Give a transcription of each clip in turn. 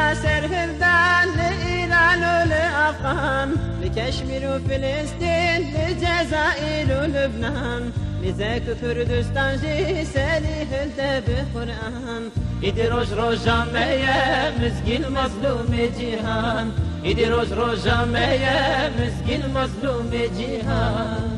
على سرهردان لإيران ولأفغان لكشمير وفلسطين لجزائر ولبنان لذاك كردستان جي سالي هلدا بقرآن إيدي روج روجا ميا مسكين مظلوم جيهان إيدي روج روجا ميا مسكين مظلوم جيهان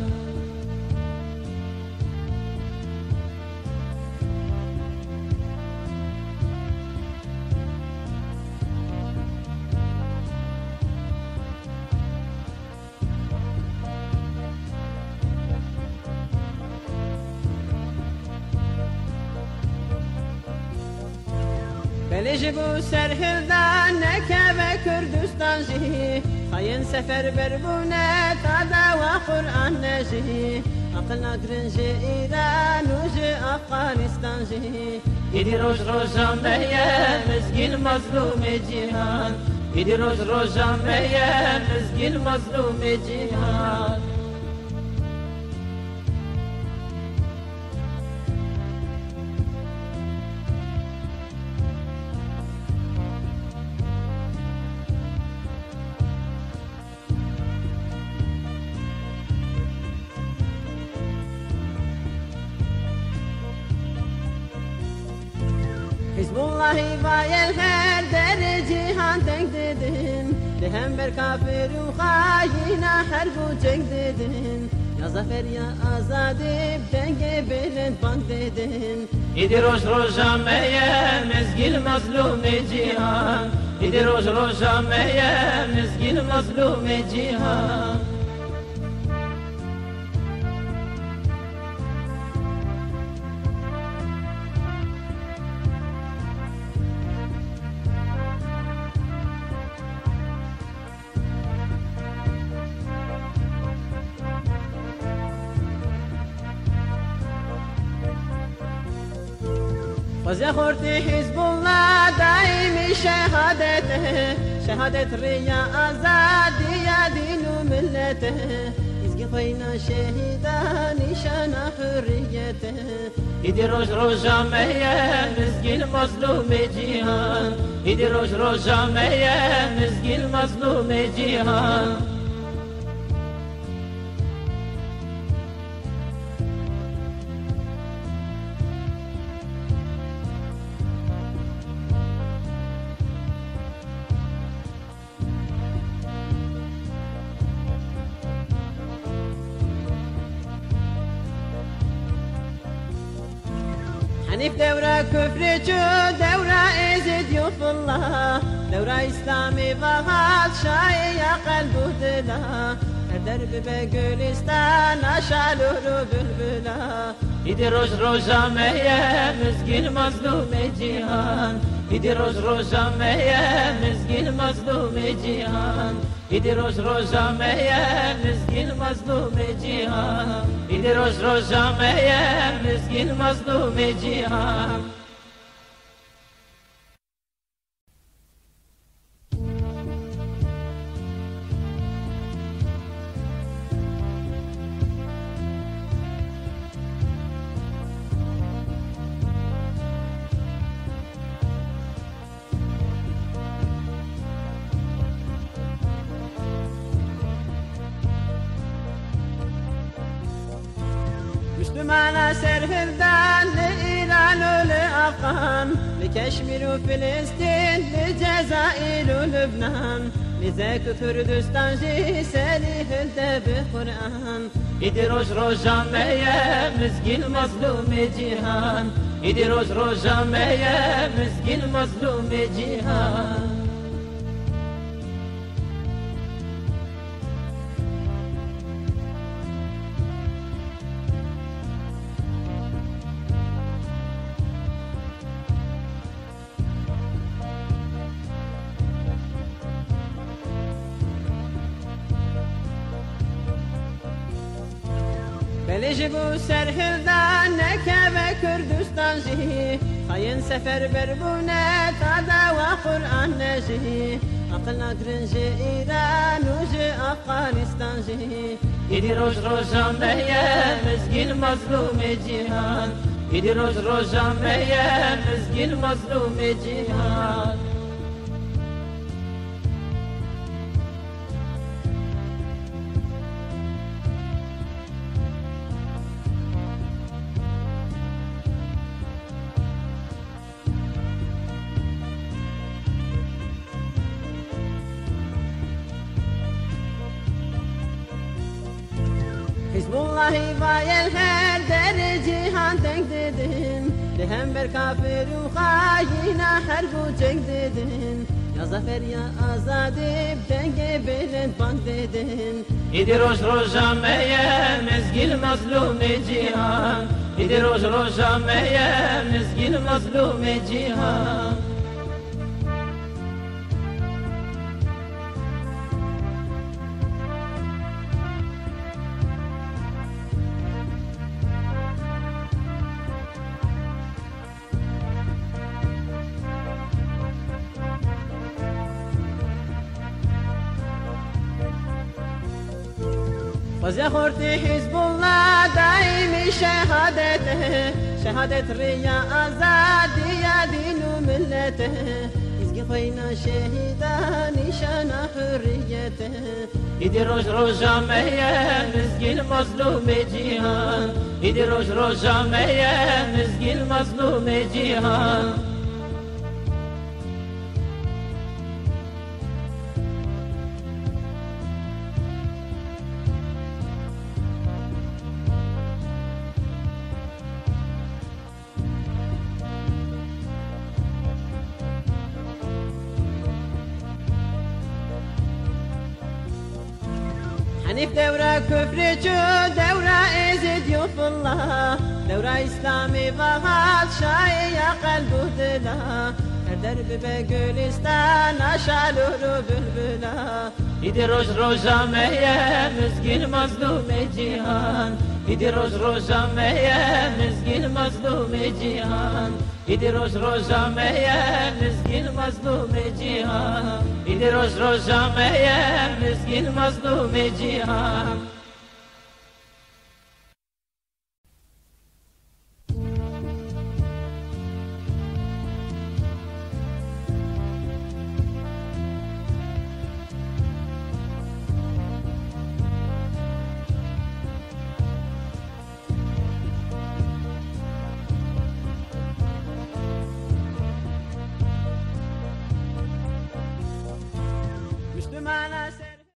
بلجبو سرهردان نكبه كردستان جي خاين سفر بربونه تادا وقرآن نجي عقلنا قرنجي إيران وجي أفغانستان جي إيدي روج روجا ميا مسكين مظلوم جيهان إيدي روج روجا ميا مسكين مظلوم جيهان حزب الله بايل هر در جهان تنگ دیدن لهم بر کافر و خاینا حرب و جنگ دیدن یا ظفر یا آزادی بتنگ بلند بانگ دیدن ایدی روش روشا میا مسگیل مظلوم جهان ایدی روش روشا میا مسگیل مظلوم جهان وزي خورتي حزب الله دائم شهادته شهادة ريا آزادي يا دين وملته يزقي خوينا شهيدا نشان حريته إيدي روج روجا ميا مسكين مظلوم جيهان إيدي روج روجا ميا مسكين مظلوم جيهان حنيف دورة كفر جو دورة ازد يوف الله دورة اسلامي فهاد شاي قلبه دلا درب بقلستان اشعلوا له بالبلا ايدي روج روجا ميا مسكين مظلوم جيهان ايدي روج روجا ميا مسكين مظلوم جيهان ايدي روج روجا ميا مسكين مظلوم جيهان ايدي روج روجا ميا مسكين مظلوم جيهان على سرهردان لإيران ولأفغان لكشمير وفلسطين لجزائر ولبنان لذاك كردستان جي سالي هلدا بقرآن ايدي روج روجا ميا مسكين مظلوم جيهان ايدي روج روجا ميا مسكين مظلوم جيهان بلجبو سرهردان نكبه كردستان جي خاين سفر بربونه تادا وقرآن نجي عقلنا قرنجي إيران وجي أفغانستان جي ايدي روج روجا ميا مسكين مظلوم جيهان ايدي روج روجا ميا مسكين مظلوم جيهان Hizbullahi vayel her deri cihan denk dedin Lehem ber kafir u khayina her bu cenk dedin Ya zafer ya azadi denge belend band dedin İdi roş roşa meye mezgil mazlum cihan İdi roş roşa meye mezgil mazlum cihan وزي خورتي حزب الله دايم شهادته شهادة ريا أزادي يا دين ملته يزقي خينا شهيدا نشان حريته İdi roş roşa meye mezgil mazlum cihan İdi roş roşa meye mezgil mazlum cihan حنيف دورة كفر جو دورة ازد يوف الله دورة اسلامي فهاد شاي يا قلب دلا درب بگلستان اشالور بلبلا İdi roş roşa meye mezgil mazlum cihan İdi roş roşa meye mezgil mazlum cihan İdi roş roşa meye mezgil mazlum cihan İdi roş roşa meye mezgil mazlum cihan Müslüman